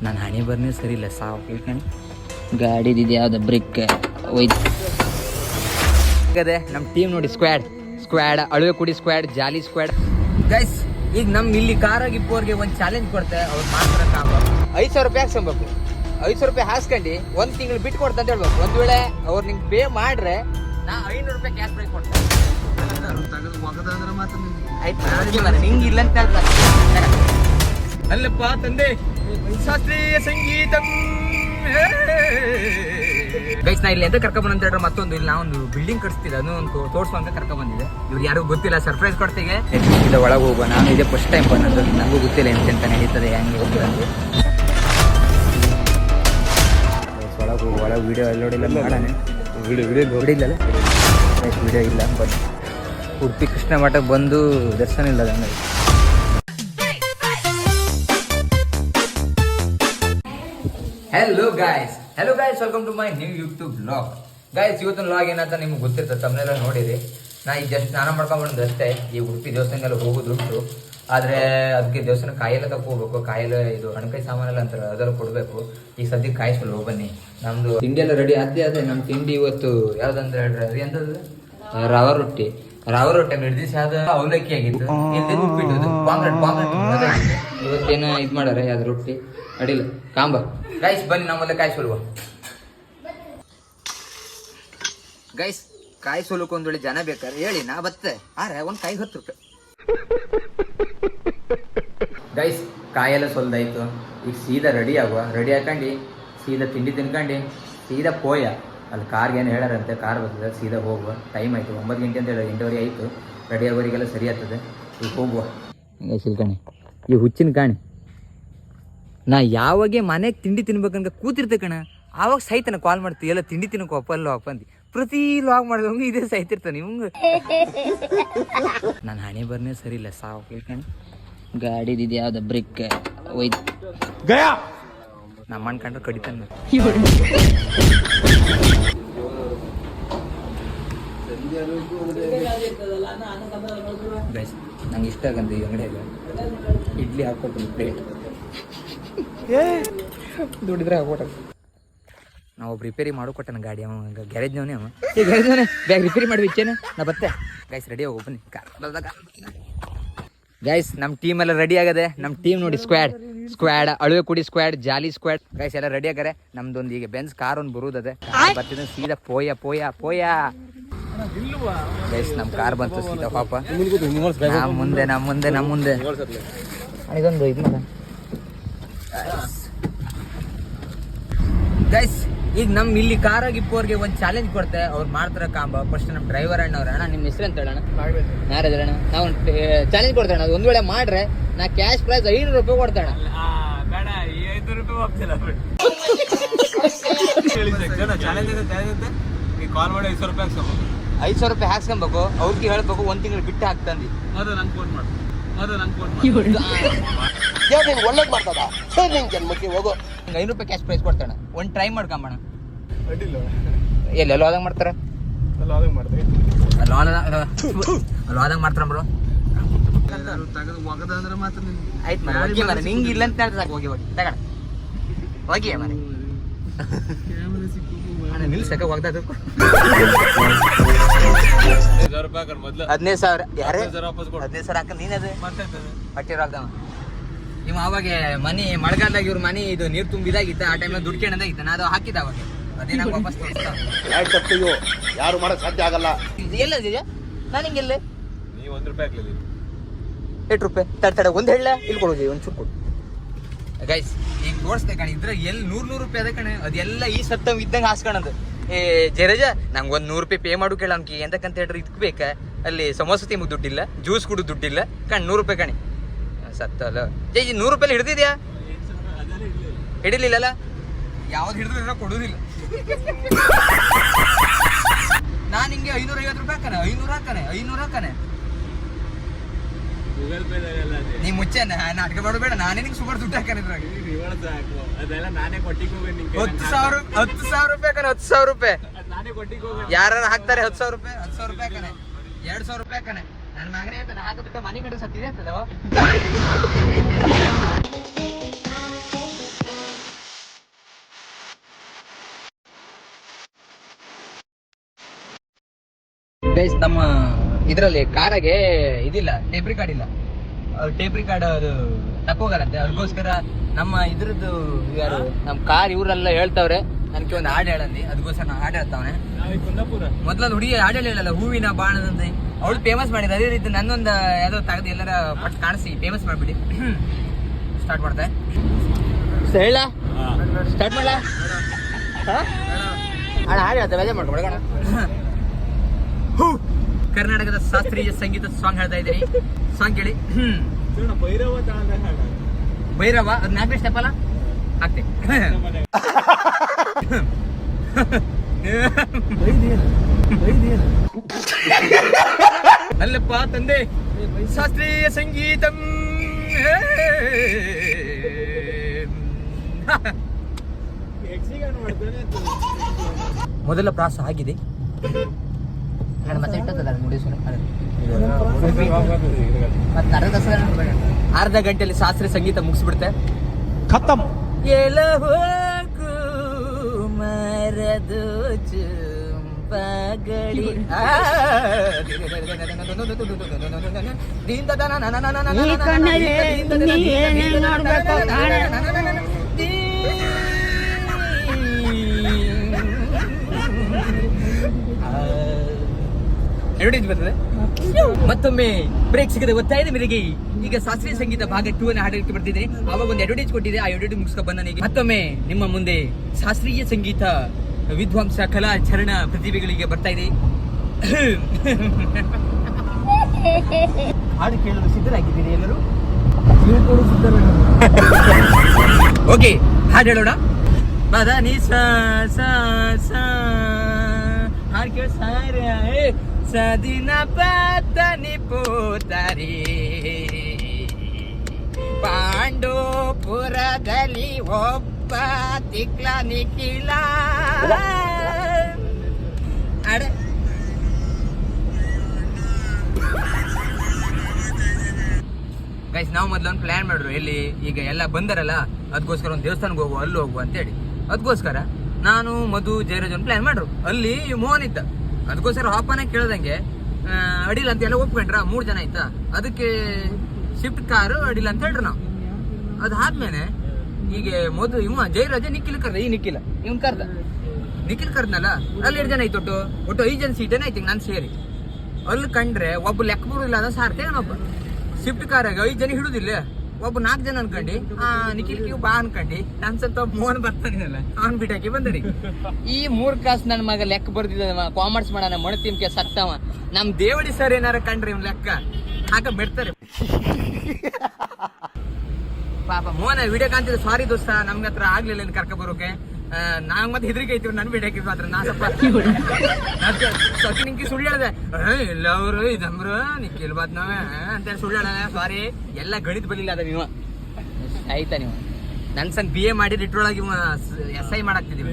ನಾನು ಹಣೆ ಬರ್ನೇ ಸರಿ ಇಲ್ಲ ಸಾವು ಕೇಳ್ಕೊಂಡು ಗಾಡಿದಿದೆ ಯಾವ್ದು ಬ್ರೇಕ್ ಹೋಯ್ತು ಅದೇ ನಮ್ಮ ಟೀಮ್ ನೋಡಿ ಸ್ಕ್ವಾಡ್ ಅಳುವೆ ಕುಡಿ ಸ್ಕ್ವಾಡ್ ಜಾಲಿ ಸ್ಕ್ವಾಡ್ ಗೈಸ್. ಈಗ ನಮ್ಮ ಇಲ್ಲಿ ಕಾರಾಗಿ ಇಪ್ಪೋರ್ಗೆ ಒಂದು ಚಾಲೆಂಜ್ ಕೊಡ್ತೆ ಅವ್ರು ಮಾತ್ರ ಕಾಮ 5,000 ರೂಪಾಯಿ ಹಾಕ್ಸ್ಕೊಬೇಕು. 5,000 ರೂಪಾಯಿ ಹಾಕ್ಸ್ಕೊಂಡು 1 ತಿಂಗಳು ಬಿಟ್ಟು ಕೊಡ್ತಾ ಅಂತ ಹೇಳ್ಬೇಕು. ಒಂದು ವೇಳೆ ಅವ್ರು ನಿಂಗೆ ಪೇ ಮಾಡ್ರೆ ನಾ 500 ರೂಪಾಯಿ ಕ್ಯಾಶ್ ಬ್ರೇಕ್ ಕೊಡ್ತೇನೆ. ಆಯ್ತು ನಿಂಗೆ ಇಲ್ಲ ಅಂತ ಹೇಳ್ತಾರೆ ಅಲ್ಲಪ್ಪ ತಂದೆ ಶಾಸ್ತ್ರೀಯ ಸಂಗೀತ. ಗೈಸ್ ನಾ ಇಲ್ಲಿ ಎಂತ ಕರ್ಕೊಂಡ್ ಅಂತ ಹೇಳಿದ್ರೆ ಮತ್ತೊಂದು ಇಲ್ಲಿ ನಾವೊಂದು ಬಿಲ್ಡಿಂಗ್ ಕಟ್ಸ್ತಿದ್ದೆ ಅದನ್ನು ಒಂದು ತೋರ್ಸುವಂತ ಕರ್ಕೊಂಡ್ ಬಂದಿದೆ. ಇವ್ರು ಯಾರಿಗೂ ಗೊತ್ತಿಲ್ಲ, ಸರ್ಪ್ರೈಸ್ ಕೊಡ್ತೀವಿ. ಇಲ್ಲ ಒಳಗೆ ಹೋಗುವ. ನಾನು ಇದೇ ಫಸ್ಟ್ ಟೈಮ್ ಬಂದದ್ದು, ನನಗೂ ಗೊತ್ತಿಲ್ಲ ಎಂತೆಂತ ನಡೀತದೆ ಹೆಂಗೆ ಗೊತ್ತಿಲ್ಲ. ಒಳಗೆ ವಿಡಿಯೋ ಎಲ್ಲ ನೋಡಿಲ್ಲ ಮಾಡೋಣ. ವಿಡಿಯೋ ಇಲ್ಲ ವಿಡಿಯೋ ಇಲ್ಲ. ಬಟ್ ಉಡುಪಿ ಕೃಷ್ಣ ಮಠಕ್ಕೆ ಬಂದು ದರ್ಶನ ಇಲ್ಲ ನನಗೆ. Hello guys welcome to my new YouTube vlog. Guys ಇವತ್ತಿನ ವ್ಲಾಗ್ ಏನಂತ ನಿಮ್ಗೆ ಗೊತ್ತಿರ್ತದೆ, ತಮ್ಮನೆಲ್ಲ ನೋಡಿರಿ. ನಾ ಈಗ ಜಸ್ಟ್ ಸ್ನಾನ ಮಾಡ್ಕೊಂಡ್ಬಂದು ಅಷ್ಟೇ. ಈ ಉಡುಪಿ ದೇವಸ್ಥಾನಕ್ಕೆಲ್ಲ ಹೋಗೋದುಂಟು, ಆದರೆ ಅದಕ್ಕೆ ದೇವಸ್ಥಾನ ಕಾಯೆಲ್ಲ ತಗೋಬೇಕು. ಕಾಯೆಲ್ಲ ಇದು ಹಣಕಾಯಿ ಸಾಮಾನೆಲ್ಲ ಅಂತಾರೆ, ಅದೆಲ್ಲ ಕೊಡಬೇಕು. ಈಗ ಸದ್ಯಕ್ಕೆ ಕಾಯಿಸ್ಕೊಳ್ಳೋ ಬನ್ನಿ. ನಮ್ಮದು ತಿಂಡಿ ಎಲ್ಲ ರೆಡಿ ಅದೇ ನಮ್ಮ ತಿಂಡಿ ಇವತ್ತು ಯಾವ್ದಂದ್ರೆ ಹೇಳ್ರಿ ಎಂಥದ್ದು ರವಾ ರೊಟ್ಟಿ ನಿರ್ದಿಷ್ಟ ಆದ ಅವಲಕ್ಕಿ ಆಗಿತ್ತು. ಉಪ್ಪಿಟ್ಟು ಇವತ್ತೇನು ಇದು ಮಾಡಾರೆ ಯಾವ್ದು ರೊಟ್ಟಿ ಅಡಿಲ್ಲ ಕಾಂಬ. ಗೈಸ್ ಬನ್ನಿ ನಮ್ಮಲ್ಲೇ ಕಾಯಿಸಲ್ವ. ಗೈಸ್ ಕಾಯಿಸೋಲಕ್ಕೆ ಒಂದ್ ವೇಳೆ ಜನ ಬೇಕಾರೆ ಹೇಳಿ, ನಾ ಬತ್ತೆ ಒಂದು ಕಾಯಿ 10 ರೂಪಾಯಿ. ಗೈಸ್ ಕಾಯೆಲ್ಲ ಸೊಲ್ದಾಯ್ತು. ಈಗ ಸೀದಾ ರೆಡಿ ಹಾಕೊಂಡು ಸೀದಾ ತಿಂಡಿ ತಿನ್ಕೊಂಡು ಸೀದಾ ಪೋಯ ಅಲ್ಲಿ ಕಾರ್ಗೆ ಏನು ಹೇಳಾರಂತೆ, ಕಾರ್ ಬರ್ತದೆ ಸೀದಾ ಹೋಗುವ. ಟೈಮ್ ಆಯಿತು 9 ಗಂಟೆ ಅಂತ ಹೇಳಿ 8:30 ಆಯಿತು. ರೆಡಿ ಆಗೋರಿಗೆಲ್ಲ ಸರಿ ಆಗ್ತದೆ. ಈಗ ಹೋಗುವ. ಹಿಂಗೆ ಸಿಲ್ಕಣಿ ಈ ಹುಚ್ಚಿನ ಕಾಣಿ. ನಾ ಯಾವಾಗೆ ಮನೆಗೆ ತಿಂಡಿ ತಿನ್ಬೇಕಂತ ಕೂತಿರ್ತೆ ಕಣ, ಆವಾಗ ಸಹಿತನ ಕಾಲ್ ಮಾಡ್ತೀವಿ ಎಲ್ಲ ತಿಂಡಿ ತಿನ್ನಕ್ಕೆ ಒಪ್ಪಲ್ಲ ಒಪ್ಪಂದು. ಪ್ರತಿ ಲಾಗ್ ಮಾಡಿದವಂಗೆ ಇದೇ ಸಹಿತಿರ್ತಾನೆ ಇವಂಗ. ನಾನು ಹಣೆ ಬರ್ನೇ ಸರಿ ಇಲ್ಲ ಸಾವು ಕೇಳ್ಕೊಂಡು ಗಾಡಿದಿದೆ ಯಾವ್ದು ಬ್ರೇಕ್ ಹೋಯ್ತು. ನಮ್ಮ ಅನ್ಕೊಂಡ್ರೆ ಕಡಿತಾನೆ. ನಂಗೆ ಇಷ್ಟ ಆಗಂತ ಈ ಅಂಗಡಿಯಾಗ ಇಡ್ಲಿ ಹಾಕೊಟ್ಟು ಪ್ಲೇಟ್ ದುಡಿದ್ರೆ ಹಾಕೊಟ್ಟ. ನಾವು ಒಬ್ಬ ರಿಪೇರಿ ಮಾಡಿಕೊಟ್ಟನ ಗಾಡಿ, ಅವ ಗ್ಯಾರೇಜ್ನವನೇ. ಗ್ಯಾರೇಜ್ನವನೇ ಬ್ಯಾಗ್ ರಿಪೇರಿ ಮಾಡಿ ಇಚ್ಚೇನೆ ನಾ ಬತ್ತೆ. ಗೈಸ್ ರೆಡಿ ಹೋಗು ಬನ್ನಿ. ಗೈಸ್ ನಮ್ಮ ಟೀಮ್ ಎಲ್ಲ ರೆಡಿ ಆಗದೆ. ನಮ್ಮ ಟೀಮ್ ನೋಡಿ ಸ್ಕ್ವಾಡ್ ಅಳುವೆ ಕುಡಿ ಸ್ಕ್ವಾಡ್ ಜಾಲಿ ಸ್ಕ್ವಾಡ್. ಗೈಸ್ ಎಲ್ಲ ರೆಡಿ ಆಗರೆ. ನಮ್ದೊಂದು ಈಗ ಬೆನ್ಸ್ ಕಾರ್ ಒಂದು ಬರುವುದದೆ, ಬರ್ತಿದ್ದ ಸೀದಾ ಪೋಯ. ಗೈಸ್ ನಮ್ಮ ಕಾರ್ ಬಂತು ಸೀದಾ ಪಾಪ. ನಮ್ಮ ಮುಂದೆ ಇದೊಂದು ಇದು ಮಾಡ. ಗೈಸ್ ಈಗ ನಮ್ಮ ಇಲ್ಲಿ ಕಾರಾಗಿ ಇಪ್ಪೋರ್ಗೆ ಒಂದು ಚಾಲೆಂಜ್ ಕೊಡ್ತೆ ಅವ್ರು ಮಾಡ್ತಾರ ಕಾಂಬ. ಫಸ್ಟ್ ನಮ್ಮ ಡ್ರೈವರ್ ಅಣ್ಣವ್ರ ಅಣ್ಣ ನಿಮ್ಮ ಹೆಸರು ಅಂತ ಹೇಳೋಣ. ನಾರಾಜ್ ಅಣ್ಣ ನಾವು ಚಾಲೆಂಜ್ ಕೊಡ್ತೇಣ. ಅದು ಒಂದು ವೇಳೆ ಮಾಡ್ರೆ ನಾ ಕ್ಯಾಶ್ ಪ್ರೈಸ್ 500 ರೂಪಾಯಿ ಕೊಡ್ತೇಣ. 5,000 ರೂಪಾಯಿ ಹಾಕ್ಸ್ಕೊಬೇಕು. ಅವ್ರಿಗೆ ಹೇಳ್ಬೇಕು 1 ತಿಂಗಳು ಬಿಟ್ಟು ಹಾಕ್ತಂದು. ಒಳ್ಳೇದ್ ಮಾಡ್ತದ ಜನ್ಮಕ್ಕೆ ಹೋಗೋ. 500 ರೂಪಾಯಿ ಕ್ಯಾಶ್ ಪ್ರೈಸ್ ಕೊಡ್ತಾಣ. ಒಂದು ಟ್ರೈ ಮಾಡ್ಕೊಂಬಣ. ಎಲ್ಲೆಲ್ಲ ಹೋದಂಗೆ ಮಾಡ್ತಾರ ಮಾಡ್ತಾರ ಬ್ರೋ. ಆಯ್ತು ಮರ ನಿಂಗೆ ಇಲ್ಲ ಅಂತ ಹೇಳ್ತಾರೆ. ಹೋಗಿ ತಗೋಣ ಹೋಗಿ ಮನೆ ನಿಲ್ಸಕ ಹೋಗ್ದ 15,000 ಯಾರೇ 15,000 ಹಾಕ ನೀನದು ಹೊಟ್ಟಿರಾಗ್ದವ. ಇವ ಅವಾಗ ಮನಿ ಮಳೆಗಾಲದಾಗ ಇವ್ರ ಮನಿ ಇದು ನೀರು ತುಂಬಿದಾಗಿತ್ತ. ಆ ಟೈಮ್ ದುಡ್ಡು ಕೇಳದಾಗಿತ್ತ. ನಾ ಅದು ಹಾಕಿದ್ದ ಅವಾಗ ಅದೇ ನಂಗೆ ವಾಪಸ್ ಯಾರು ಮಾಡಕ್ ಸಾಧ್ಯ ಆಗಲ್ಲ. ಎಲ್ಲದಿದೆ ನಾನು ಹಿಂಗೆಲ್ಲ ನೀವು 1 ರೂಪಾಯಿ ಹಾಕ್ಲಿಲ್ಲ. 8 ರೂಪಾಯಿ ತಡ ಒಂದು ಹೇಳ ಇಲ್ಲಿ ಕೊಡೋದು ಒಂದು ಚೂರು ಕೊಡು. ಗೈಸ್ ಈಗ ತೋರಿಸ್ದೆ ಕಣ ಇದ್ರ ಎಲ್ಲಿ 100 ರೂಪಾಯಿ ಅದ ಕಣ. ಅದೆಲ್ಲ ಈ ಸತ್ತವ್ ಇದ್ದಂಗೆ ಹಾಸ್ಕೊಳದು. ಜರಜ ನಂಗೆ ಒಂದು 100 ರೂಪಾಯಿ ಪೇ ಮಾಡು ಕೇಳ ಅನ್ಕಿ ಎಂತಕ್ಕಂತ ಹೇಳ್ರಿ. ಇದಕ್ಕೆ ಬೇಕಾ ಅಲ್ಲಿ ಸಮೋಸ ತಿಂಬ ದುಡ್ಡಿಲ್ಲ, ಜ್ಯೂಸ್ ಕುಡು ದುಡ್ಡಿಲ್ಲ ಕಣ್. 100 ರೂಪಾಯಿ ಕಣಿ ಸತ್ತಲ್ಲ. 100 ರೂಪಾಯಿ ಹಿಡ್ದಿದ್ಯಾ? ಹಿಡಿಲಿಲ್ಲಲ್ಲ. ಯಾವ್ದು ಹಿಡಿದ್ರೆ ಕೊಡುದಿಲ್ಲ. ನಾನು ಹಿಂಗೆ 550 ರೂಪಾಯಿ ಹಾಕನೆ. 500 ಹಾಕನೆ. ನೀ ಮುಚ್ಚೆ ನಾಟಕ ಮಾಡಬೇಡ. ನಾನೇ ನಿಂಗೆ ಸುಮಾರು ದುಡ್ಡು ಹಾಕನೆ. 10,000 ರೂಪಾಯಿ ಕನೆ. 10,000 ರೂಪಾಯಿ ಯಾರು ಹಾಕ್ತಾರೆ? 10,000 ರೂಪಾಯಿ 10,000 ರೂಪಾಯಿ ಕನೆ. 2,000 ರೂಪಾಯಿ ಕನೆ. ನನ್ನ ಮಗನೇ ಅಂತ ಹಾಕಿಬಿಟ್ಟು ಮನೆ ಕಡೆ ಸತ್ತಿದೆ ಅಂತದವ. ಗೈಸ್ ನಮ್ಮ ಇದರಲ್ಲಿ ಕಾರಾಗೆ ಇದಿಲ್ಲ, ಟೇಪ್ ರಿಕಾರ್ಡ್ ಇಲ್ಲ. ಟೇಪ್ ರಿಕಾರ್ಡ್ ಅದು ತಕ್ಕೋಗಾರಂತೆ, ಅದಕ್ಕೋಸ್ಕರ ನಮ್ಮ ಇದ್ರದ್ದು ಯಾರು ನಮ್ಮ ಕಾರ್ ಇವರೆಲ್ಲ ಹೇಳ್ತಾವ್ರೆ ನನಗೆ ಒಂದು ಹಾಡು ಹೇಳಂದಿ, ಅದಕ್ಕೋಸ್ಕರ ನಾ ಹಾಡು ಹೇಳ್ತಾವನೆ. ಮೊದ್ಲೊಂದು ಹುಡುಗಿ ಹಾಡು ಹೇಳಲ್ಲ, ಹೂವಿನ ಬಾಣದಂತೆ, ಅವಳು ಫೇಮಸ್ ಮಾಡಿದ. ಅದೇ ರೀತಿ ನನ್ನೊಂದು ಯಾವುದೋ ತೆಗೆದು ಎಲ್ಲರ ಪಟ್ಟು ಕಾಣಿಸಿ ಫೇಮಸ್ ಮಾಡಿಬಿಡಿ. ಸ್ಟಾರ್ಟ್ ಮಾಡ್ತೆ, ಹೇಳ ಸ್ಟಾರ್ಟ್ ಮಾಡಲ ಅಣ್ಣ, ಹಾಡು ಹೇಳ್ತಾ ಬೇಜಾರು ಮಾಡ್ಕೊಡೋಣ. ಕರ್ನಾಟಕದ ಶಾಸ್ತ್ರೀಯ ಸಂಗೀತ ಸಾಂಗ್ ಹೇಳ್ತಾ ಇದ್ದೀನಿ, ಸಾಂಗ್ ಕೇಳಿ. ಭೈರವ ಅದು 4ನೇ ಸ್ಟೆಪ್ ಅಲ್ಲ, ಆಗ್ತೆ. ಅಲ್ಲಪ್ಪ ತಂದೆ, ಶಾಸ್ತ್ರೀಯ ಸಂಗೀತ ಮೊದಲ ಪ್ರಾಸ ಆಗಿದೆ. ಮತ್ತೆ ಅರ್ಧ ಗಂಟೆಯಲ್ಲಿ ಶಾಸ್ತ್ರೀಯ ಸಂಗೀತ ಮುಗಿಸ್ಬಿಡುತ್ತೆ, ಖತಮ್. ಮರದು ಚುಂಬಗಳಿ ಅಡ್ವರ್ಟೈಸ್ ಬರ್ತದೆ. ಮತ್ತೊಮ್ಮೆ ಬ್ರೇಕ್ ಸಿಗದೆ ಒತ್ತಾಯದ ಮೇರೆಗೆ ಈಗ ಶಾಸ್ತ್ರೀಯ ಸಂಗೀತ ಭಾಗ 2 ಅನ್ನು ಹಾಡಲಿಕ್ಕೆ ಬರ್ತಿದೆ. ಅವಾಗ ಒಂದು ಅಡ್ವರ್ಟೈಸ್ ಕೊಟ್ಟಿದೆ, ಆ ಅಡ್ವರ್ಟೈಸ್ ಮುಗಿಸ್ಕೊಂಡು ಬಂದ ನನಗೆ ಮತ್ತೊಮ್ಮೆ ನಿಮ್ಮ ಮುಂದೆ ಶಾಸ್ತ್ರೀಯ ಸಂಗೀತ ವಿದ್ವಾಂಸ ಕಲಾಚರಣ ಪ್ರತಿಭೆಗಳಿಗೆ ಬರ್ತಾ ಇದೆ. ಹಾಡು ಕೇಳಲು ಸಿದ್ಧರಾಗಿದ್ದೀರಿ ಎಲ್ಲರೂ? ಓಕೆ, ಹಾಡು ಹೇಳೋಣ. ಬದ ನೀ ಹಾಡು ಕೇಳ ಸಾರ ಸದಿನ ಪತನಿ ಪೋತರಿ ಪಾಂಡೋಪುರದಲ್ಲಿ ಒಬ್ಬ ತಿಕ್ಲ ನಿಖಿಲ. ಅಡೆ ಗೈಸ್, ನಾವು ಮೊದಲು ಒಂದು ಪ್ಲಾನ್ ಮಾಡಿದ್ರು, ಎಲ್ಲಿ ಈಗ ಎಲ್ಲ ಬಂದರಲ್ಲ ಅದಕ್ಕೋಸ್ಕರ ಒಂದು ದೇವಸ್ಥಾನಕ್ಕೆ ಹೋಗುವ, ಅಲ್ಲಿ ಹೋಗುವ ಅಂತೇಳಿ. ಅದಕ್ಕೋಸ್ಕರ ನಾನು ಮಧು ಜಯರಾಜ್ ಒಂದು ಪ್ಲಾನ್ ಮಾಡ್ರು. ಅಲ್ಲಿ ಮೋಹನ್ ಇದ್ದ, ಅದಕ್ಕೋಸ್ಕರ ಹಾಪನ ಕೇಳ್ದಂಗೆ ಅಡಿಲ್ಲ ಅಂತ ಎಲ್ಲ ಒಪ್ಕೊಂಡ್ರ. 3 ಜನ ಆಯ್ತಾ, ಅದಕ್ಕೆ ಶಿಫ್ಟ್ ಕಾರು ಅಡಿಲ್ಲ ಅಂತ ಹೇಳ್ರು ನಾವು. ಅದಾದ್ಮೇಲೆ ಈಗ ಮಧು ಇವ ಜಯರಾಜ ನಿಖಿಲ್ ಕರ್ದ, ಈ ನಿಖಿಲ್ ಇವ್ನ್ ಕರ್ದ, ನಿಖಿಲ್ ಕರ್ದನಲ್ಲ, ಅಲ್ಲಿ 2 ಜನ ಆಯ್ತು. ಒಟ್ಟು 5 ಜನ ಸೀಟೇನೆ ಆಯ್ತು ನಾನು ಸೇರಿ. ಅಲ್ಲಿ ಕಂಡ್ರೆ ಒಬ್ಬ ಲೆಕ್ಕ ಬರುದಿಲ್ಲ, ಅದ ಸಾರ್ತೇನೆ ಒಬ್ಬ ಶಿಫ್ಟ್ ಕಾರಾಗ 5 ಜನ ಹಿಡುದಿಲ್ಲ, ಒಬ್ಬ 4 ಜನ ಅನ್ಕಂಡು ನಿಖಿಲ್ ಬಾ ಅನ್ಕಂಡು ನನ್ ಸ್ವಲ್ಪ ಮೋಹನ್ ಬರ್ತಾನಿಲ್ಲ, ಅವ್ನ್ ಬಿಟ್ಟಾಕಿ ಬಂದರಿ. ಈ 3 ಕ್ಲಾಸ್ ನನ್ನ ಮಗ ಲೆಕ್ಕ ಬರ್ದಿದ್ದ, ಕಾಮರ್ಸ್ ಮಾಡೋಣ ಮಣತಿಮ್ಕೆ ಸತ್ತವ. ನಮ್ ದೇವಡಿ ಸರ್ ಏನಾರ ಕಂಡ್ರಿ ಇವ್ ಲೆಕ್ಕ ಹಾಕ ಬಿಡ್ತಾರೆ. ಪಾಪ ಮೋಹನ ವಿಡಿಯೋ ಕಾಣ್ತಿದ್ದ, ಸಾರಿ ದೋಸ್ತ ನಮ್ಗೆ ಹತ್ರ ಆಗ್ಲಿಲ್ಲ ಕರ್ಕ ಬರೋಕೆ, ನಾವ್ ಮತ್ತೆ ಹೆದರಿಕೆ ಐತಿವ್ ನನ್ ಬಿಡಾಕಿ ಮಾತ್ರ. ನಾ ಸ್ವಲ್ಪ ನಿಂಗೆ ಸುಳ್ಳು ಹೇಳ್ದೆ, ಎಲ್ಲ ಅವರು ಇದಂಬ್ರು ನಿಖಿಲ್ ಬಾತ್ ನಾವೇ ಅಂತ ಸುಳ್ಳು ಹೇಳ. ಸಾರಿ, ಎಲ್ಲ ಗಣಿತ ಬಲಿಲ್ಲ ಅದ ನೀವು ಆಯ್ತಾ. ನೀವು ನನ್ ಸಂಗ್ BA ಮಾಡಿ ಇಟ್ರೊಳಗೆ SI ಮಾಡಾಕ್ತಿದೀವಿ.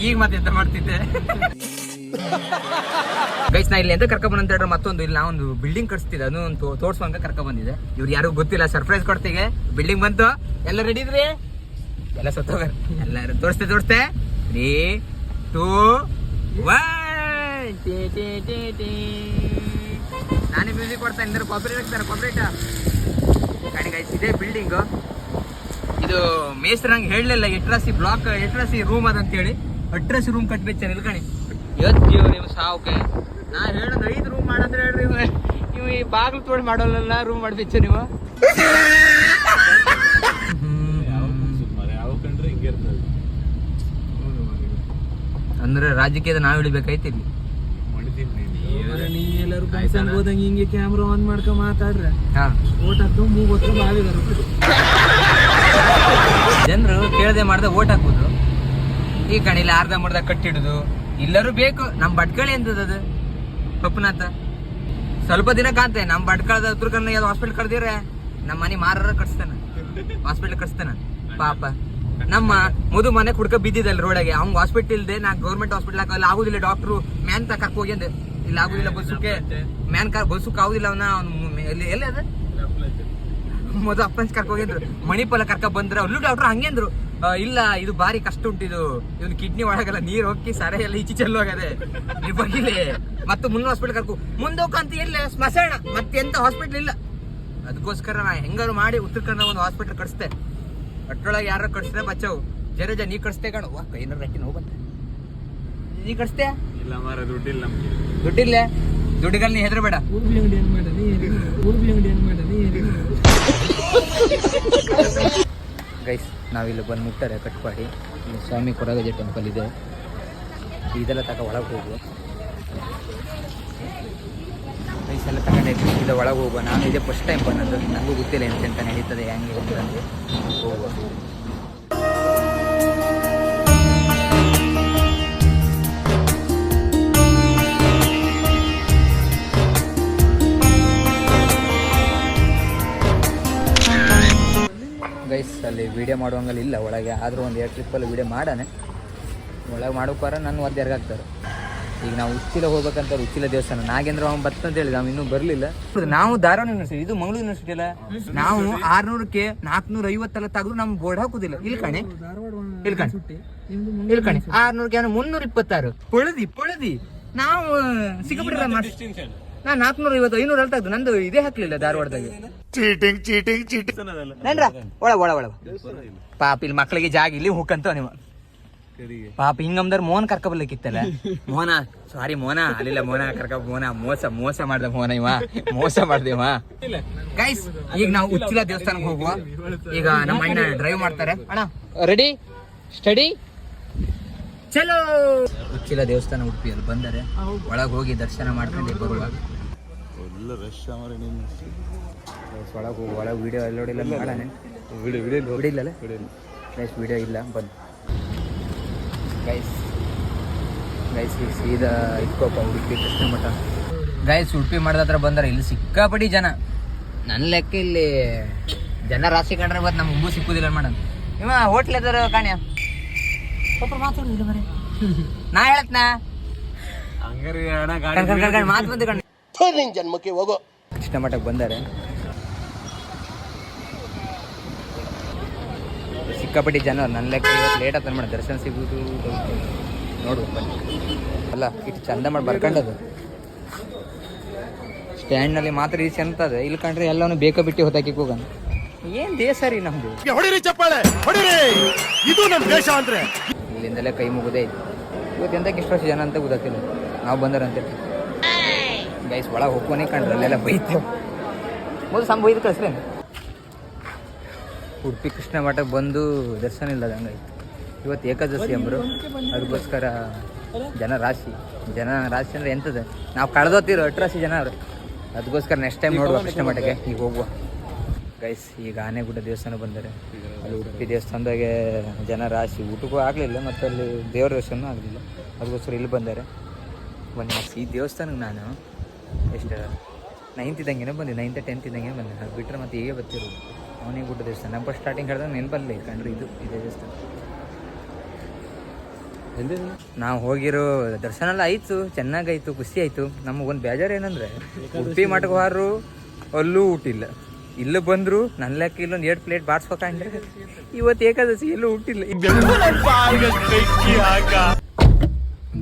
ಈಗ ಮತ್ತೆ ಎಂತ ಮಾಡ್ತಿದ್ದೆ ಗೈಸ್. ನಾ ಇಲ್ಲಿ ಎಂತ ಕರ್ಕ ಬಂದ ಅಂತ ಹೇಳಿದ್ರೆ ಮತ್ತೊಂದು, ಇಲ್ಲಿ ನಾವೊಂದು ಬಿಲ್ಡಿಂಗ್ ಕಟ್ಸ್ತಿದ್ದೆ, ಅದೊಂದು ತೋರ್ಸ್ಕೊಂಡ ಕರ್ಕ ಬಂದಿದೆ. ಇವ್ರು ಯಾರಿಗೂ ಗೊತ್ತಿಲ್ಲ, ಸರ್ಪ್ರೈಸ್ ಕೊಡ್ತೀವಿ. ಬಿಲ್ಡಿಂಗ್ ಬಂತು, ಎಲ್ಲ ರೆಡಿ ಇದ್ರಿ? ಎಲ್ಲ ಸತ್ತೋಗ, ಎಲ್ಲರೂ ತೋರಿಸ್ತೆ 3, 2, 1. ನಾನೇ ಮ್ಯೂಸಿಕ್ ಕೊಡ್ತೇನೆ, ಇಂದ್ರೆ ಕಾಪರೇಟ್ ಹಾಕ್ತಾರೆ, ಕಾಪರೇಟ್ ಗಾಡಿ. ಗೈಸ್, ಇದೇ ಬಿಲ್ಡಿಂಗ್. ಇದು ಮೇಸ್ತ್ರಂಗೆ ಹೇಳಲಿಲ್ಲ, ಎಟ್ರಾಸಿ ಬ್ಲಾಕ್, ಎಟ್ರಾಸಿ ರೂಮ್ ಅದಂತೇಳಿ. ಅಟ್ರಾಸಿ ರೂಮ್ ಕಟ್ಬೇಕು ನಿಲ್ಕಣಿ. ಇವತ್ತು ನೀವು ಸಾವುಕೆ ನಾ ಹೇಳೋದು 5 ರೂಮ್ ಮಾಡಂದ್ರೆ ಹೇಳ್ರಿ, ನೀವು ಈ ಬಾಗ್ಲು ತೋಡಿ ಮಾಡೋಲ್ಲ, ರೂಮ್ ಮಾಡ್ಬೇಕು ನೀವು. ಅಂದ್ರೆ ರಾಜಕೀಯದ ನಾವ್ ಇಳಿಬೇಕಾಯ್ತು ಇಲ್ಲಿ. ಎಲ್ಲರೂ ಫಂಕ್ಷನ್ ಹೋದಂಗೆ ಹಿಂಗೆ ಕ್ಯಾಮ್ರಾ ಆನ್ ಮಾಡ್ಕೊ ಮಾತಾಡ್ರೆ ಓಟ್ ಹಾಕ್ದು ಮೂವತ್ತು ಬಾವಿದಾರ ಜನರು ಕೇಳದೆ ಮಾಡ್ದೆ ಓಟ್ ಹಾಕ್ಬೋದು. ಈ ಕಣಿಲಿ ಅರ್ಧ ಮುರ್ಧ ಕಟ್ಟಿಡುದು ಎಲ್ಲರೂ ಬೇಕು. ನಮ್ ಭಟ್ಕಳಿ ಎಂತದದು ಪಪ್ಪನಾಥ ಸ್ವಲ್ಪ ದಿನ ಕಾಂತೆ. ನಮ್ ಭಟ್ಕಳದ ಉತ್ತರ ಕನ್ನಡ ಯಾವ್ದು ಹಾಸ್ಪಿಟಲ್ ಕಡ್ದಿರ ನಮ್ಮ ಮನೆ ಮಾರ ಕಟ್ಸ್ತಾನ, ಹಾಸ್ಪಿಟಲ್ ಕಟ್ಸ್ತಾನ. ಪಾಪ ನಮ್ಮ ಮಧು ಮನೆ ಕುಡ್ಕ ಬಿದ್ದಿದ್ದಲ್ಲ ರೋಡಾಗೆ, ಅವ್ನ್ ಹಾಸ್ಪಿಟಲ್ ಇಲ್ದೆ ನಾ ಗೌರ್ಮೆಂಟ್ ಹಾಸ್ಪಿಟಲ್ ಹಾಕಲ್ಲ ಆಗುದಿಲ್ಲ. ಡಾಕ್ಟ್ರು ಮ್ಯಾನ್ ಕರ್ಕ ಹೋಗಿ ಅಂದೆ, ಇಲ್ಲಿ ಆಗುದಿಲ್ಲ ಬಸ್ಸುಕ್ಕೆ, ಮ್ಯಾನ್ ಬಸ್ಸುಕ್ ಆಗುದಿಲ್ಲ. ಅವನ ಎಲ್ಲಿ ಅದ ಮಧು ಅಪ್ಪನ್ಸ್ ಕರ್ಕ ಹೋಗಿದ್ರು, ಮಣಿಪಾಲ ಕರ್ಕ ಬಂದ್ರ ಅಲ್ಲೂ ಡಾಕ್ಟ್ರು ಹಂಗೆ ಅಂದ್ರು, ಇಲ್ಲ ಇದು ಬಾರಿ ಕಷ್ಟ ಉಂಟಿದು ಇವನ್ ಕಿಡ್ನಿ ಒಳಗೆಲ್ಲ ನೀರ್ ಹೋಗಿ ಸರ ಎಲ್ಲ ಈಚೆ ಚೆಲ್ಲೋಗದೆ ನೀವು ಬಗಿಲೆ ಮತ್ತೆ ಮುಂದೆ ಹಾಸ್ಪಿಟಲ್ ಕರ್ಕೊ ಮುಂದೋಕಂತ ಎಲ್ಲ ಸ್ಮಶಾನ ಮತ್ತೆ ಎಂತ ಹಾಸ್ಪಿಟಲ್ ಇಲ್ಲ. ಅದಕ್ಕೋಸ್ಕರ ನಾ ಹೆಂಗಾರು ಮಾಡಿ ಉತ್ತರ ಕನ್ನಡ ಒಂದು ಹಾಸ್ಪಿಟಲ್ ಕಟ್ಸ್ತೆ. ಅಟ್ರೊಳಗೆ ಯಾರು ಕಟ್ಸಿದ್ರೆ ಬಚ್ಚವು ಜರಜ ನೀ ಕಟ್ಸ್ತೆ ಕಣ ಕೈನಾರು ರಟ್ಟಿ ನೋವು ಬಂತ ನೀ ಕಟ್ಸ್ತೆ ಇಲ್ಲ ಮಾರ ದುಡ್ಡಿಲ್ಲ ನಮ್ಗೆ. ದುಡ್ಡಿಲ್ಲ ದುಡ್ಡಿಗಲ್ಲಿ ನೀ ಹೆದರ್ಬೇಡ. ಗೈಸ್ ನಾವಿಲ್ಲಿ ಬಂದು ಮುಟ್ಟಾರೆ ಕಟ್ಪಾಡಿ ಇಲ್ಲಿ ಸ್ವಾಮಿ ಕೊರಗಜ ಟೆಂಪಲ್ ಇದೆ. ಇದೆಲ್ಲ ತಕ ಒಳಗೆ ಹೋಗುವ ಗೈಸ್ ಎಲ್ಲ ತಗೊಂಡೈತಿ ಇದು ಒಳಗೆ ಹೋಗುವ. ನಾನು ಇದೇ ಫಸ್ಟ್ ಟೈಮ್ ಬಂದದ್ದು ನನಗೂ ಗೊತ್ತಿಲ್ಲ ಎಂತೆಂತ ನಡೀತದೆ ಹೆಂಗೆ ಅಂತಂದು ಹೋಗುವ. ಗೈಸ್ ಅಲ್ಲಿ ವೀಡಿಯೋ ಮಾಡುವಂಗಲ್ಲಿ ಇಲ್ಲ ಒಳಗೆ, ಆದರೂ ಒಂದು 2 ಟ್ರಿಪ್ಪಲ್ಲಿ ವೀಡಿಯೋ ಮಾಡಾನೆ ಒಳಗೆ ಮಾಡೋಕ್ಕಾರ ನನ್ನ ಒದ್ದು ಯಾರಿಗಾಗ್ತಾರೆ. ಈಗ ನಾವು ಉಚ್ಚಿಲ ಹೋಗ್ಬೇಕಂತ ಉಚ್ಚಿಲ ದೇವಸ್ಥಾನ ನಾಗೇಂದ್ರ ಅವ್ನು ಬರ್ತಂತ ಹೇಳಿದ ಅವ್ನು ಇನ್ನೂ ಬರಲಿಲ್ಲ. ನಾವು ಧಾರವಾಡ ಯೂನಿವರ್ಸಿಟಿ ಇದು ಮಂಗಳೂರು ಯೂನಿವರ್ಸಿಟಿ ಅಲ್ಲ. ನಾವು 600ಕ್ಕೆ 450 ತೆಗೆದು ನಮ್ಗೆ ಬೋರ್ಡ್ ಹಾಕುದಿಲ್ಲ. ಇಲ್ಲಿ ಕಣೆ 600ಕ್ಕೆ 326 ಪೊಳದಿ ನಾವು ಸಿಕ್ಕಾಬಿಟ್ರೆ ನಾನು 450 500 ತೆಗ್ದು ನಂದು ಇದೇ ಹಾಕ್ಲಿಲ್ಲ ಧಾರವಾಡದಾಗ. ಒಳ ಪಾಪ ಇಲ್ಲಿ ಮಕ್ಳಿಗೆ ಜಾಗ ಇಲ್ಲಿ ಹುಕ್ಕಂತ ನೀವು ಪಾಪ ಹಿಂಗಮ್ದಾರ ಮೋಹನ್ ಕರ್ಕೊಬರ್ಲಿಕ್ಕಿತ್ತಲ್ಲ. ಮೋಹನ ಅಲ್ಲಿಲ್ಲ ಮೋಹನ ಮೋಸ ಮಾಡ್ದ ಮೋಸ ಮಾಡ್ದೇವ. ಗೈಸ್ ಈಗ ನಾವು ಉಚ್ಚಿಲ ದೇವಸ್ಥಾನಕ್ಕೆ ಹೋಗುವ. ಈಗ ನಮ್ಮ ಅಣ್ಣ ಡ್ರೈವ್ ಮಾಡ್ತಾರೆ. ಅಣ್ಣ ರೆಡಿ ಸ್ಟಡಿ ಚಲೋ. ಉಚ್ಚಿಲ ದೇವಸ್ಥಾನ ಉಡುಪಿಯಲ್ಲಿ ಬಂದರೆ ಒಳಗೆ ಹೋಗಿ ದರ್ಶನ ಮಾಡ್ಕೊಂಡು ಬರುವ. ಒಳಗೆ ಹೋಗಿ ಒಳಗೆ ವಿಡಿಯೋ ಎಲ್ಲೋಡಿಲ್ಲ ಮಾಡೋಣ. ವಿಡಿಯೋ ಇಲ್ಲ ಬಂದು ಗೈಸ್ ಸೀದಾ ಇಟ್ಕೋಪ ಉಡುಪಿ ಕೃಷ್ಣ ಮಠ. ಗೈಸ್ ಉಡುಪಿ ಮಠದ ಹತ್ರ ಬಂದರೆ ಇಲ್ಲಿ ಸಿಕ್ಕಾಪಡಿ ಜನ. ನನ್ನ ಲೆಕ್ಕ ಇಲ್ಲಿ ಜನ ರಾಶಿ ಕಂಡ್ರೆ ಬತ್ ನಮ್ಗೆ ಉಂಬು ಸಿಕ್ಕುದಿಲ್ಲ ಮಾಡೋಣ. ಇವ ಹೋಟ್ಲ್ ಎದಾರ ಕಾಣ್ಯ ಸ್ವಲ್ಪ ಮಾತಾಡುದಿಲ್ಲ ಮರೆ ನಾ ಹೇಳತ್ನಾ ಮಾತು ಬಂದು ಕಣ್ಣ ನಿನ್ ಜನ್ಮಕ್ಕೆ ಹೋಗೋ. ಕೃಷ್ಣ ಮಠಕ್ಕೆ ಬಂದರೆ ಸಿಕ್ಕಾಪಟ್ಟಿ ಜನ. ನನ್ನ ಲೆಕ್ಕ ಇವತ್ತು ಲೇಟ್ ಆಗ್ತದೆ ಮೇಡಮ್ ದರ್ಶನ ಸಿಗುವುದು ನೋಡು ಬನ್ನಿ. ಅಲ್ಲ ಇಷ್ಟು ಚಂದ ಮಾಡಿ ಬರ್ಕೊಂಡದು ಸ್ಟ್ಯಾಂಡ್ನಲ್ಲಿ ಮಾತ್ರ ಈ ಚೆಂತದೆ. ಇಲ್ಲಿ ಕಂಡ್ರೆ ಎಲ್ಲವೂ ಬೇಕ ಬಿಟ್ಟು ಹೊತ್ತಾಕಿ ಹೋಗೋಣ. ಏನು ದೇಶ ರೀ ನಮ್ದು. ಇಲ್ಲಿಂದಲೇ ಕೈ ಮುಗುದೇ ಐತಿ. ಇವತ್ತು ಎಂತಕ್ಕೆ ಇಷ್ಟು ವರ್ಷ ಜನ ಅಂತ ಗೊತ್ತಿಲ್ಲ. ನಾವು ಬಂದರಂತ ಗೈಸ್ ಒಳಗೆ ಹೋಗ್ಕೊನೆ ಕಂಡ್ರೆ ಅಲ್ಲೆಲ್ಲ ಬೈತು ಮೊದಲು ಸಂಭವಿದು ಕಳಿಸ್ರೇನು. ಉಡುಪಿ ಕೃಷ್ಣ ಮಠಕ್ಕೆ ಬಂದು ದರ್ಶನ ಇಲ್ಲ ಹಂಗಾಯ್ತು. ಇವತ್ತು ಏಕಾದಶಿ ಅಂಬರು ಅದಕ್ಕೋಸ್ಕರ ಜನ ರಾಶಿ ಅಂದರೆ ಎಂಥದ್ದು ನಾವು ಕಳೆದೋತಿರೋ 8 ರಾಶಿ ಜನ ಅವರು. ಅದಕ್ಕೋಸ್ಕರ ನೆಕ್ಸ್ಟ್ ಟೈಮ್ ನೋಡುವ ಕೃಷ್ಣ ಮಠಕ್ಕೆ ಈಗ ಹೋಗುವ. ಗೈಸ್ ಈಗ ಆನೆಗುಡ್ಡ ದೇವಸ್ಥಾನ ಬಂದರೆ ಅಲ್ಲಿ ಉಡುಪಿ ದೇವಸ್ಥಾನದಾಗೆ ಜನ ರಾಶಿ ಊಟಕ್ಕೂ ಆಗಲಿಲ್ಲ ಮತ್ತು ಅಲ್ಲಿ ದೇವ್ರ ದರ್ಶನೂ ಆಗಲಿಲ್ಲ. ಅದಕ್ಕೋಸ್ಕರ ಇಲ್ಲಿ ಬಂದರೆ ಬನ್ನಿ. ಈ ದೇವಸ್ಥಾನಕ್ಕೆ ನಾನು ಎಷ್ಟು 9th ಇದ್ದಂಗೆ ಬಂದೆ, 9th 10th ಇದ್ದಂಗೆ ಬಂದೆ. ಅದು ಬಿಟ್ಟರೆ ಮತ್ತೆ ಹೀಗೆ ಬರ್ತಿರೋದು ಆನೆಗುಡ್ಡ ದೇವಸ್ಥಾನ. ನಮ್ಮ ಫಸ್ಟ್ ಸ್ಟಾರ್ಟಿಂಗ್ ಹೇಳಿದಾಗ ನೆನಪಲ್ಲೇ ಕಂಡ್ರೆ ಇದೇ ದೇವಸ್ಥಾನ. ನಾವು ಹೋಗಿರೋ ದರ್ಶನ ಎಲ್ಲ ಆಯಿತು, ಚೆನ್ನಾಗಾಯಿತು, ಖುಷಿ ಆಯಿತು. ನಮಗೊಂದು ಬೇಜಾರು ಏನಂದರೆ ಉಡುಪಿ ಮಠಕ್ಕೆ ಹೋದ್ರು ಅಲ್ಲೂ ಊಟಿಲ್ಲ. ಇಲ್ಲೂ ಬಂದರು ನನ್ನ ಲೆಕ್ಕ ಇಲ್ಲೊಂದು 2 ಪ್ಲೇಟ್ ಬಾಡ್ಸ್ಬೇಕಂಡ್ರೆ ಇವತ್ತು ಏಕಾದಶಿ ಎಲ್ಲೂ ಊಟಿಲ್ಲ.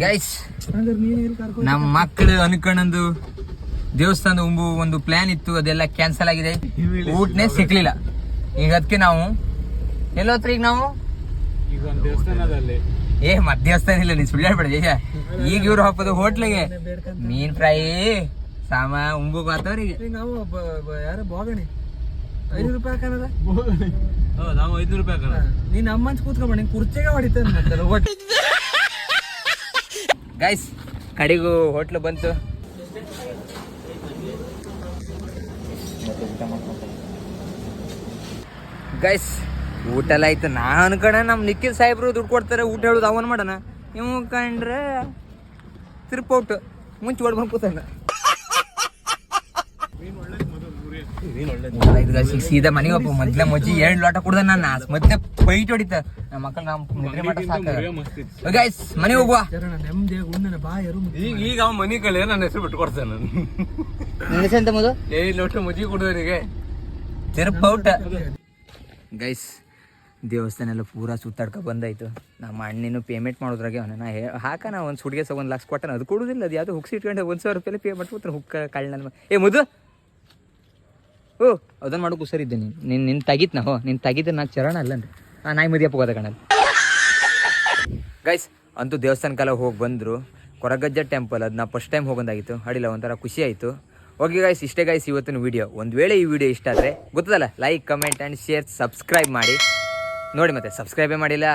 ಗೈಸ್ ನಮ್ಮ ಮಕ್ಕಳು ಅನ್ಕೊಂಡಂದು ದೇವಸ್ಥಾನದ ಒಂದು ಪ್ಲಾನ್ ಇತ್ತು, ಅದೆಲ್ಲ ಕ್ಯಾನ್ಸಲ್ ಆಗಿದೆ. ಊಟನೇ ಸಿಕ್ಲಿಲ್ಲ. ಈಗ ಅದಕ್ಕೆ ನಾವು ಎಲ್ಲೋತ್ರ ಈಗ ನಾವು ದೇವಸ್ಥಾನ ಇಲ್ಲ ನೀ ಸುಳ್ಳು ಹೇಳ್ಬೇಡ. ಈಗ ಇವ್ರು ಹಾಕೋದು ಹೋಟ್ಲಿಗೆ ಮೀನ್ ಫ್ರೈ ಸಾಮ ಉಂಬು ಮಾತವ್ರಿಗೆ ನಾವು ಯಾರ ಬೋಗಣಿ 500 ರೂಪಾಯಿ ಹಾಕೋಣ. ನಾವು 500 ರೂಪಾಯಿ ಹಾಕೋಣ. ನೀನ್ ಅಮ್ಮಂಚ್ ಕೂತ್ಕೊಂಡ್ ಕುರ್ಚಿಗೆ ಹೊಡಿತ. ಗೈಸ್ ಕಡೆಗೂ ಹೋಟ್ಲು ಬಂತು. ಗೈಸ್ ಊಟ ಎಲ್ಲ ಆಯ್ತು. ನಾನು ಕಣ ನಮ್ಮ ನಿಖಿಲ್ ಸಾಹೇಬ್ರು ದುಡ್ಡು ಕೊಡ್ತಾರೆ ಊಟ ಹೇಳೋದು ಅವನ್ ಮಾಡೋಣ. ಇವ್ ಕಂಡ್ರೆ ತಿರುಪೌಟ್ ಮುಂಚೆ ಹೊಡ್ಕೊಂಡು ಕೂತಾನ. ಸೀದಾ ಮನೆಗೆ ಹೋಗ್ಬೇಕು. ಮೊದ್ಲೇ ಮಜ್ಜಿ 2 ಲೋಟ ಕುಡ್ದ ನಾನು ಮತ್ತೆ ಬೈಟ್ ಹೊಡಿತ ನಮ್ಮ ಮಕ್ಕಳು. ನಾವು ನಿದ್ರೆ ಮಾಡ ಸಾಕ. ಗೈಸ್ ಮನೆಗೆ ಹೋಗುವ. ಈಗ ಅವ ಮನಿ ಕಳೆ ನನ್ನ ಹೆಸರು ಬಿಟ್ಟು ಕೊಡ್ತೇನೆ. ನನ್ನ ಹೆಸರು ಎಂತ ಮೊದಲು 7 ಲೋಟ ಮಜ್ಜಿ ಕುಡಿದವರಿಗೆ ತಿರುಪೌಟ. ಗೈಸ್ ದೇವಸ್ಥಾನ ಎಲ್ಲ ಪೂರಾ ಸುತ್ತಾಡ್ಕೊ ಬಂದಾಯ್ತು. ನಮ್ಮ ಅಣ್ಣಿನೂ ಪೇಮೆಂಟ್ ಮಾಡೋದ್ರಾಗೆ ಅವನ ನಾ ಹಾಕೋಣ ಒಂದು ಸುಡಿಗೆ 1 ಲಕ್ಷ ಕೊಟ್ಟನ, ಅದು ಕೊಡೋದಿಲ್ಲ. ಅದು ಯಾವುದೋ ಹುಕ್ಸ್ ಇಟ್ಕೊಂಡು 1,000 ರೂಪಾಯಿ ಪೇ ಮಾಡ್ಬಿಡ್ತಾನೆ ಹುಕ್ಕ ಕಳ್ಳ. ಏ ಮುದು ಓ ಅದನ್ನು ಮಾಡೋಕ್ಕೂ ಸರಿದ್ದೆ ನಿನ್ನ ತೆಗಿತ್ ನಾ ನಿನ್ನ ತೆಗಿದ್ರೆ ನಾ ಚರಣ ಅಲ್ಲನ್ರಿ ನಾಯಿ ಮದಿಯಪ್ಪ ಹೋದ ಕಣಲ್ಲಿ. ಗೈಸ್ ಅಂತೂ ದೇವಸ್ಥಾನಕ್ಕೆಲ್ಲ ಹೋಗಿ ಬಂದರು. ಕೊರಗಜ್ಜ ಟೆಂಪಲ್ ಅದು ನಾ ಫಸ್ಟ್ ಟೈಮ್ ಹೋಗೋದಾಗಿತ್ತು. ಅಡಿಲ್ಲ ಒಂಥರ ಖುಷಿ ಆಯಿತು. ಓಕೆ ಗೈಸ್, ಇಷ್ಟೇ ಗೈಸ್ ಇವತ್ತಿನ ವೀಡಿಯೋ. ಒಂದು ವೇಳೆ ಈ ವಿಡಿಯೋ ಇಷ್ಟ ಆದರೆ ಗೊತ್ತದಲ್ಲ, like comment and share subscribe ಮಾಡಿ ನೋಡಿ. ಮತ್ತೆ ಸಬ್ಸ್ಕ್ರೈಬೇ ಮಾಡಿಲ್ಲ